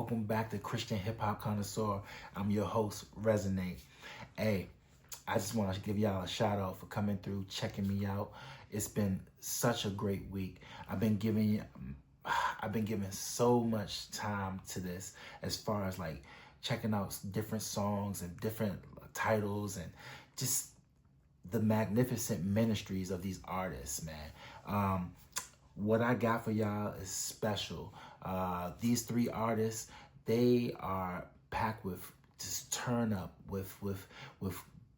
welcome back to Christian Hip Hop Connoisseur. I'm your host, Resonate. Hey, I just want to give y'all a shout out for coming through, checking me out. It's been such a great week. I've been giving so much time to this as far as like checking out different songs and different titles and just the magnificent ministries of these artists, man. What I got for y'all is special. These three artists, they are packed with just turn up with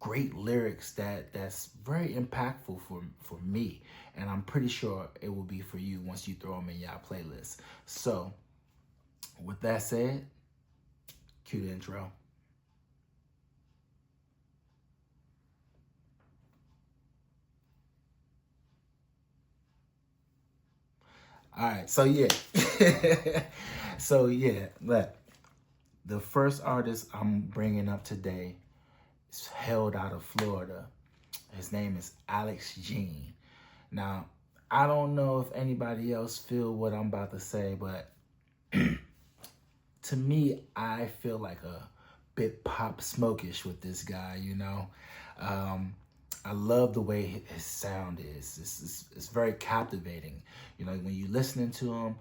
great lyrics that's very impactful for me, and I'm pretty sure it will be for you once you throw them in y'all playlist. So, with that said, cue the intro. All right, so yeah. Look, the first artist I'm bringing up today is hailed out of Florida. His name is Alex Jean. Now, I don't know if anybody else feel what I'm about to say, but to me, I feel like a bit Pop Smokish with this guy, you know. I love the way his sound is. It's very captivating. You know, when you're listening to him,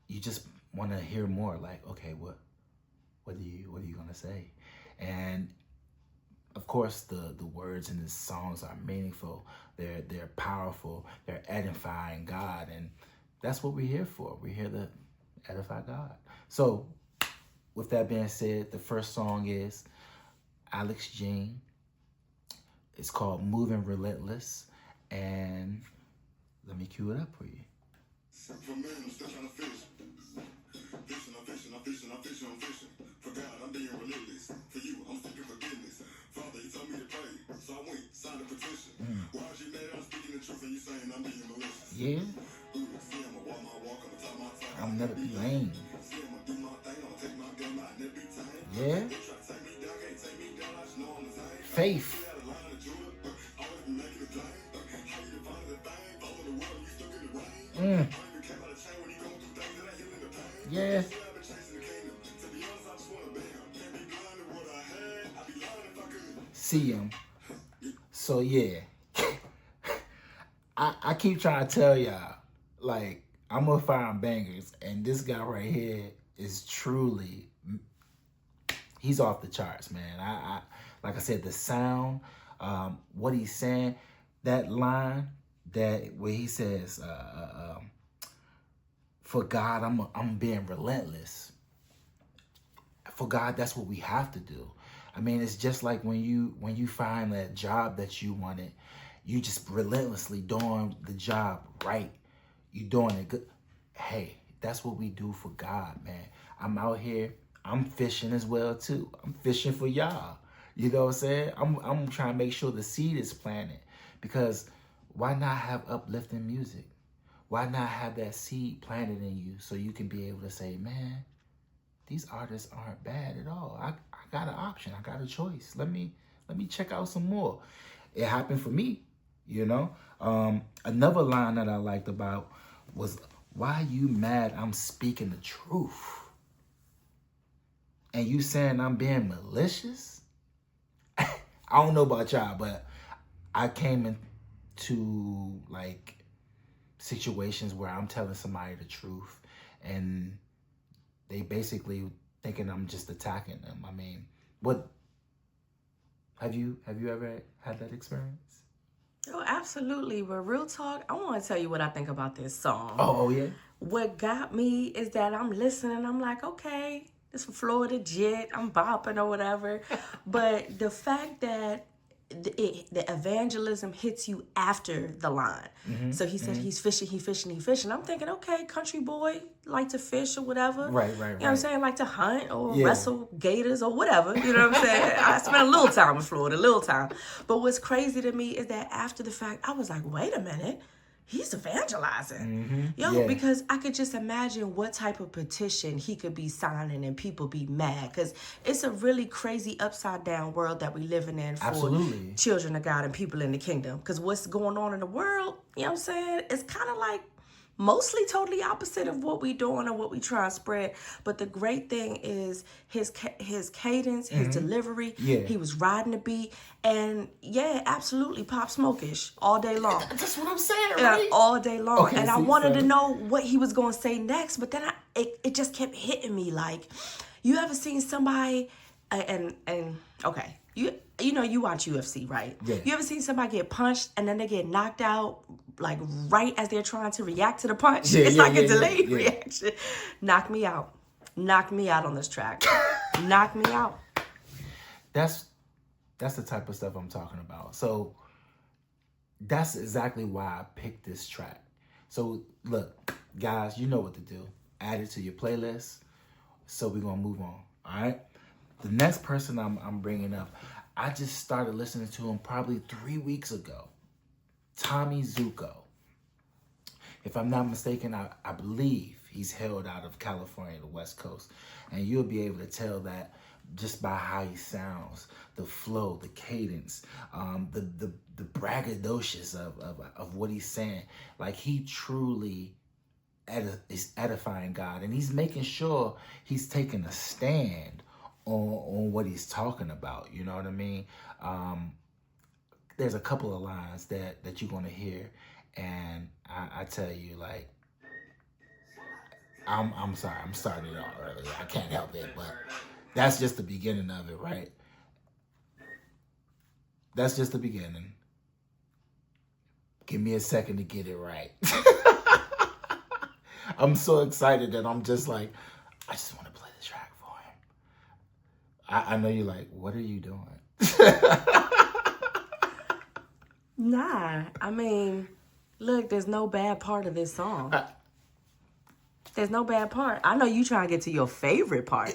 you just want to hear more. Like, okay, what are you gonna say? And of course, the words in his songs are meaningful. They're powerful. They're edifying God, and that's what we're here for. We're here to edify God. So, with that being said, the first song is Alex Jean. It's called Moving Relentless, and let me cue it up for you. For man, I'm still trying to fish. I'm fishing. For God, I'm being relentless. For you, I'm seeking forgiveness. Father, you told me to pray, so I went, signed a petition. Why is you mad? I'm speaking the truth, and you saying I'm being malicious. Yeah. See, I'ma walk my walk, I'ma talk my talk. I'll never be lame. See, I'ma do my thing, I'ma take my game, I'll never be tired. Yeah. They try to take me down, can't take me down, I just know I'm the same. Faith. Yeah. See him. So yeah. I keep trying to tell y'all, like, I'm gonna find bangers, and this guy right here is truly, he's off the charts, man. I like I said, the sound, what he's saying, that line that where he says, for God, I'm being relentless. For God, that's what we have to do. I mean, it's just like when you find that job that you wanted, you just relentlessly doing the job right. You doing it good. Hey, that's what we do for God, man. I'm out here. I'm fishing as well too. I'm fishing for y'all. You know what I'm saying? I'm trying to make sure the seed is planted, because why not have uplifting music? Why not have that seed planted in you so you can be able to say, man, these artists aren't bad at all. I got an option. I got a choice. Let me check out some more. It happened for me, you know. Another line that I liked about was, why you mad I'm speaking the truth? And you saying I'm being malicious? I don't know about y'all, but I came into like situations where I'm telling somebody the truth and they basically thinking I'm just attacking them. I mean, what have you ever had that experience? Oh, absolutely. But real talk, I want to tell you what I think about this song. Oh yeah. What got me is that I'm listening. I'm like, okay, this Florida Jet. I'm bopping or whatever. But the fact that the evangelism hits you after the line. So he said he's fishing. I'm thinking, okay, country boy, like to fish or whatever. Right. You know what I'm saying? Like to hunt or Yeah. wrestle gators or whatever. You know what I'm saying? I spent a little time in Florida, But what's crazy to me is that after the fact, I was like, wait a minute. He's evangelizing. Yeah. Because I could just imagine what type of petition he could be signing and people be mad. Because it's a really crazy upside down world that we living in for Absolutely. children of God and people in the kingdom. Because what's going on in the world, you know what I'm saying? It's kind of like mostly totally opposite of what we doing or what we trying to spread. But the great thing is his cadence, his delivery. Yeah. He was riding the beat, and yeah, absolutely Pop Smokish all day long. That's what I'm saying, right? All day long. Okay, and I see, wanted so- to know what he was going to say next, but then it just kept hitting me like, you ever seen somebody and okay, you know you watch UFC, right? Yeah. You ever seen somebody get punched and then they get knocked out like right as they're trying to react to the punch? Yeah, It's yeah, like yeah, a delayed yeah. reaction. Knock me out. Knock me out on this track. Knock me out. That's the type of stuff I'm talking about. So that's exactly why I picked this track. So look, guys, you know what to do. Add it to your playlist. So we're gonna move on. All right. The next person I'm bringing up, I just started listening to him probably 3 weeks ago. Tommy Zuko. If I'm not mistaken, I believe he's hailed out of California, the West Coast. And you'll be able to tell that just by how he sounds, the flow, the cadence, the braggadocious of what he's saying. Like, he truly is edifying God. And he's making sure he's taking a stand on what he's talking about. You know what I mean? There's a couple of lines that you're going to hear. And I tell you, like, I'm sorry, I'm starting it off early. I can't help it, but that's just the beginning of it, right? That's just the beginning. Give me a second to get it right. I'm so excited that I'm just like, I just want to play the track for him. I know you're like, what are you doing? Nah, I mean, look, there's no bad part of this song. There's no bad part. I know you trying to get to your favorite part.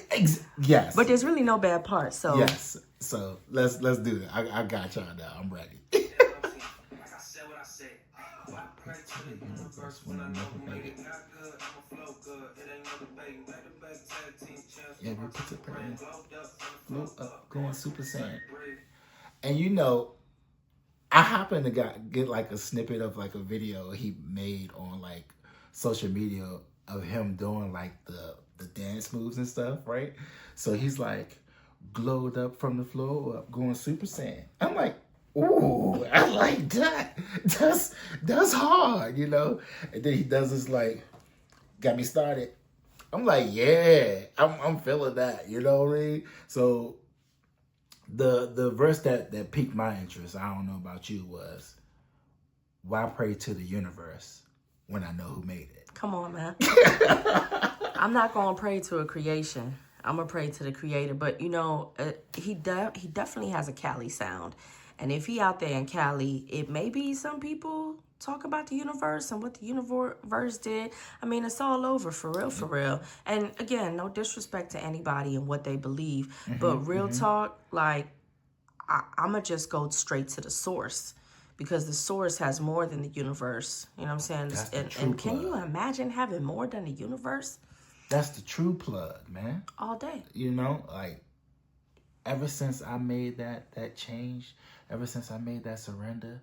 Yes. But there's really no bad part. So yes. So let's do it. I got y'all now. I'm ready. Yeah, we put it right in. Flow up, going Super Saiyan. And you know, I happened to get like a snippet of like a video he made on like social media of him doing like the dance moves and stuff, right? So he's like glowed up from the floor up, going Super Saiyan. I'm like, ooh, I like that. That's hard, you know? And then he does this like, got me started. I'm like, yeah, I'm feeling that, you know what I mean? So the verse that piqued my interest, I don't know about you, was, why pray to the universe when I know who made it? come on, man. I'm not gonna pray to a creation. I'm gonna pray to the creator. But you know, he definitely has a Cali sound. And if he out there in Cali, it may be some people talk about the universe and what the universe did. I mean, it's all over, for real. And again, no disrespect to anybody and what they believe, but real talk, like, I'ma just go straight to the source, because the source has more than the universe. You know what I'm saying? That's the true And can you plug. imagine having more than the universe? That's the true plug, man. All day. You know, like, ever since I made that change, ever since I made that surrender,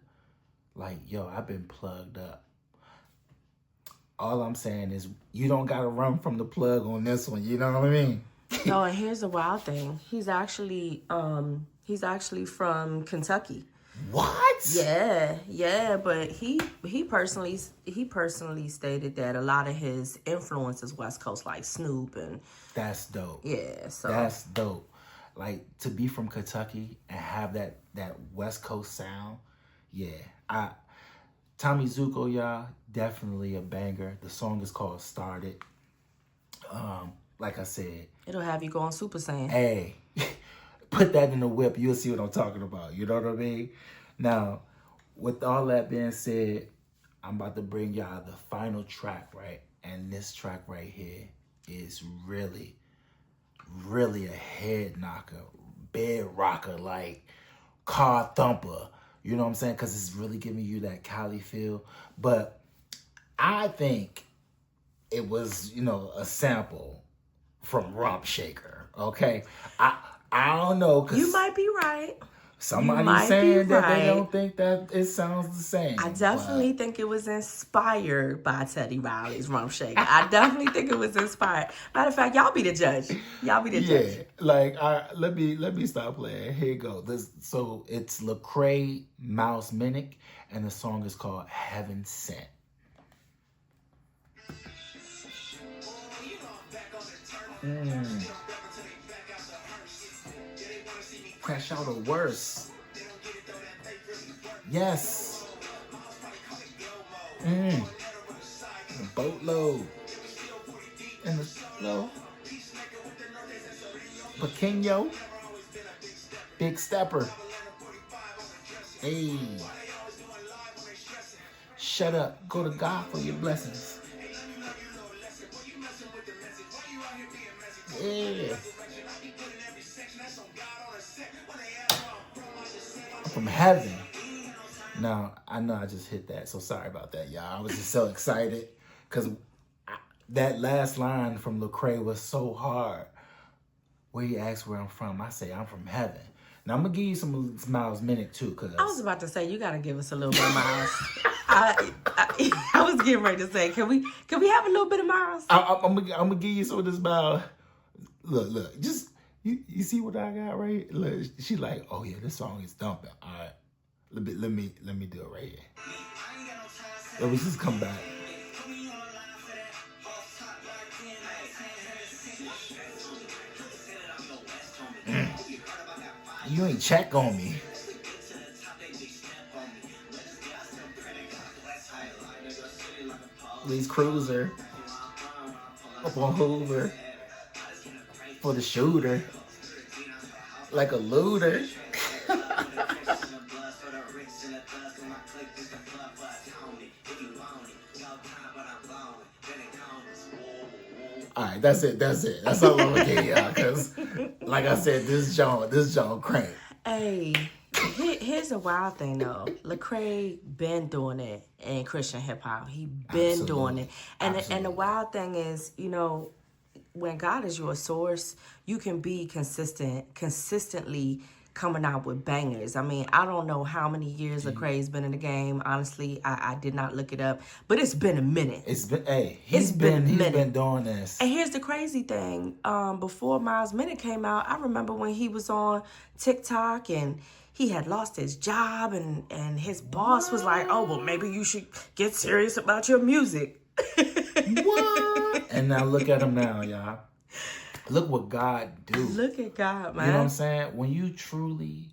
like, yo, I've been plugged up. All I'm saying is, you don't gotta run from the plug on this one. You know what I mean? No, and here's the wild thing. He's actually from Kentucky. What? Yeah, but he personally stated that a lot of his influence is West Coast, like Snoop, and That's dope. yeah, so That's dope. Like, to be from Kentucky and have that West Coast sound, yeah. Tommy Zuko, y'all, definitely a banger. The song is called Started. Like I said, it'll have you going Super Saiyan. hey, put that in the whip. You'll see what I'm talking about. You know what I mean? Now, with all that being said, I'm about to bring y'all the final track, right? And this track right here is really, really a head knocker, bed rocker, like car thumper. You know what I'm saying? Because it's really giving you that Cali feel. But I think it was, you know, a sample from Rump Shaker. Okay, I don't know. 'Cause You might be right. Somebody's might be saying that they right. don't think that it sounds the same. I definitely think it was inspired by Teddy Riley's Rum Shaker. I definitely think it was inspired. Matter of fact, y'all be the judge. Y'all be the judge. Yeah, like let me stop playing. Here you go. So it's Lecrae, Mouse Minnick, and the song is called Heaven Sent. Crash out the worst. Yes. The boatload. And the slow. Pequeño. Big stepper. Hey. Shut up. Go to God for your blessings. Yeah. I'm from heaven. Now, I know I just hit that, so sorry about that, y'all. I was just so excited because that last line from Lecrae was so hard. Where you ask where I'm from, I say I'm from heaven. Now, I'm going to give you some Miles Minnick, too. Cause I was about to say, you got to give us a little bit of Miles. I was getting ready to say, can we have a little bit of Miles? I'm gonna give you some of this Miles. Look, just, you see what I got right here? Look, she like, oh, yeah, this song is dumping. All right. Let me do it right here. Let me just come back. You ain't check on me. Lee's Cruiser. Up on Hoover. For the shooter. Like a looter. All right, that's it. That's all I'm gonna give y'all. Cause, like I said, this John crank. Hey, here's a wild thing though. Lecrae been doing it in Christian hip hop. He been doing it, and the wild thing is, you know, when God is your source, you can be consistently coming out with bangers. I mean, I don't know how many years Lecrae's been in the game. Honestly, I did not look it up, but it's been a minute. He's been doing this. And here's the crazy thing. Before Miles Minnick came out, I remember when he was on TikTok and he had lost his job and his boss was like, oh, well, maybe you should get serious about your music. What? And now look at him now, y'all. Look what God do. Look at God, man. You know what I'm saying? When you truly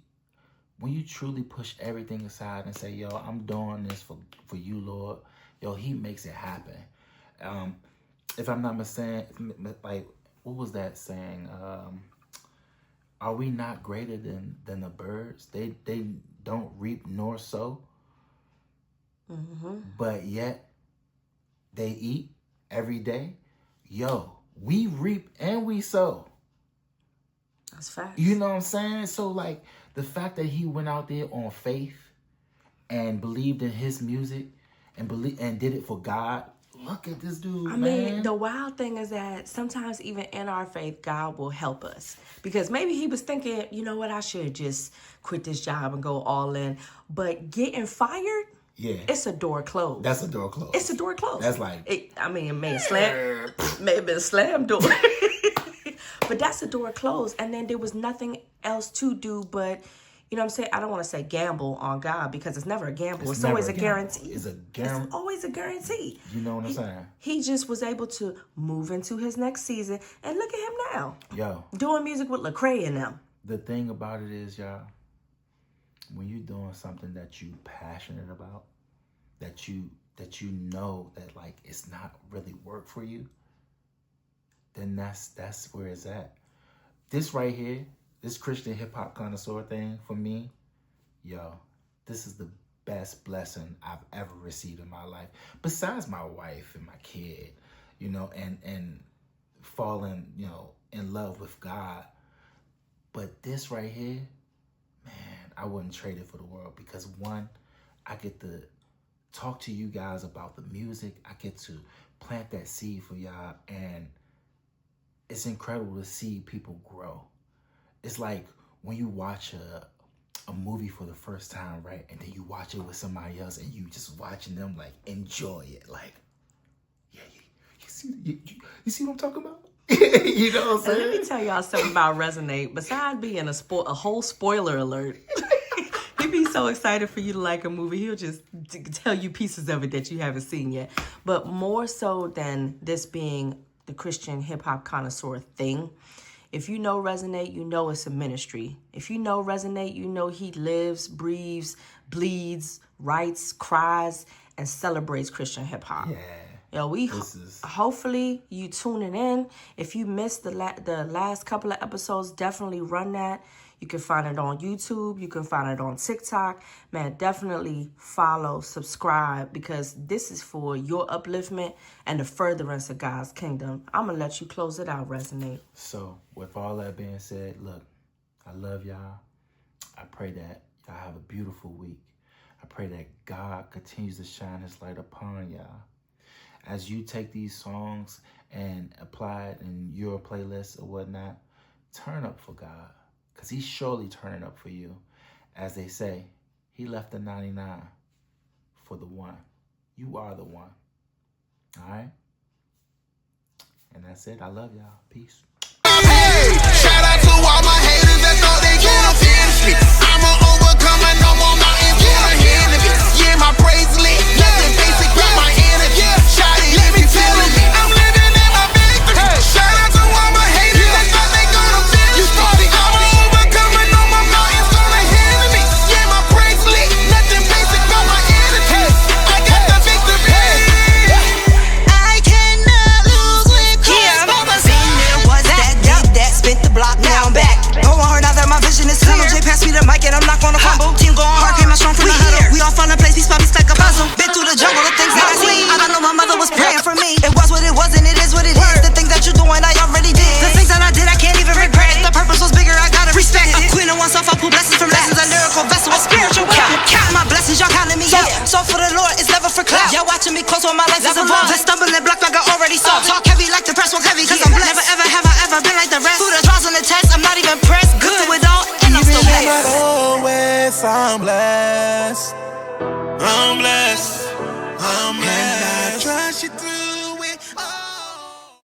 push everything aside and say, yo, I'm doing this for you, Lord, yo, he makes it happen. If I'm not mistaken, like, what was that saying? Are we not greater than the birds? They don't reap nor sow, but yet they eat every day. Yo, we reap and we sow. That's facts. You know what I'm saying? So, like, the fact that he went out there on faith and believed in his music and did it for God. Look at this dude, I mean, the wild thing is that sometimes even in our faith, God will help us. Because maybe he was thinking, you know what, I should just quit this job and go all in. But getting fired, yeah, it's a door closed. That's a door closed. It's a door closed. That's like... it may have been a slam door. But that's a door closed. And then there was nothing else to do but... You know what I'm saying? I don't want to say gamble on God because it's never a gamble. It's always a guarantee. It's a guarantee. It's always a guarantee. You know what I'm saying? He just was able to move into his next season. And look at him now. Yo. Doing music with Lecrae and them. The thing about it is, y'all, when you're doing something that you passionate about, that you know that, like, it's not really work for you, then that's where it's at. This right here, this Christian Hip Hop Connoisseur thing, for me, yo, this is the best blessing I've ever received in my life. Besides my wife and my kid, you know, and falling, you know, in love with God. But this right here, man, I wouldn't trade it for the world because, one, I get to talk to you guys about the music. I get to plant that seed for y'all, and it's incredible to see people grow. It's like when you watch a movie for the first time, right? And then you watch it with somebody else and you just watching them like enjoy it. Like, yeah, you see what I'm talking about? You know what I'm saying? Let me tell y'all something about Resonate. Besides being a whole spoiler alert, he be so excited for you to like a movie, he'll just tell you pieces of it that you haven't seen yet. But more so than this being the Christian hip hop connoisseur thing, if you know Resonate, you know it's a ministry. If you know Resonate, you know he lives, breathes, bleeds, writes, cries, and celebrates Christian hip hop. Yeah. Yo, hopefully you tuning in. If you missed the last couple of episodes, definitely run that. You can find it on YouTube. You can find it on TikTok. Man, definitely follow, subscribe, because this is for your upliftment and the furtherance of God's kingdom. I'm going to let you close it out, Resonate. So, with all that being said, look, I love y'all. I pray that y'all have a beautiful week. I pray that God continues to shine his light upon y'all. As you take these songs and apply it in your playlist or whatnot, turn up for God, because he's surely turning up for you. As they say, he left the 99 for the one. You are the one. All right? And that's it. I love y'all. Peace. Hey, shout out to all my haters that thought they could finish me. I'm an overcomer, no more mountains for a enemy. Yeah, my praise lit, nothing basic but my energy. Shout it, let me tell it, I'm living in my victory. Hey, shout out to all my haters that thought they gonna finish me. I'm an overcomer, no more mountains for a enemy. Yeah, my praise lit, nothing basic but my energy. I got the victory. I cannot lose with Christ. Been there, was that, did that, spent the block, now I'm back. Go on her now that my vision is clear. J pass me the mic and I'm not gonna fumble. Team going hard, came out strong from the huddle. We all fall in place, piece by piece like a puzzle. Been through the jungle, the things that I see. I know my mother was praying for me. It was what it was and it is what it is. The things that you're doing, I already did. The things that I did, I can't even regret it. The purpose was bigger, I gotta respect it. I'm queen of oneself, I pull blessings from lessons. A lyrical vessel, a spiritual count. Count my blessings, y'all counting me out. So for the Lord, it's never for clout. Y'all watching me close while my life is involved. The stumbling block like I already saw. Talk heavy like the press, walk heavy, cause I'm blessed. Never ever have I ever been like the rest. Through the trials and the tests, I'm not even pressed. Good through it all, and I'm still blessed. Always I'm blessed.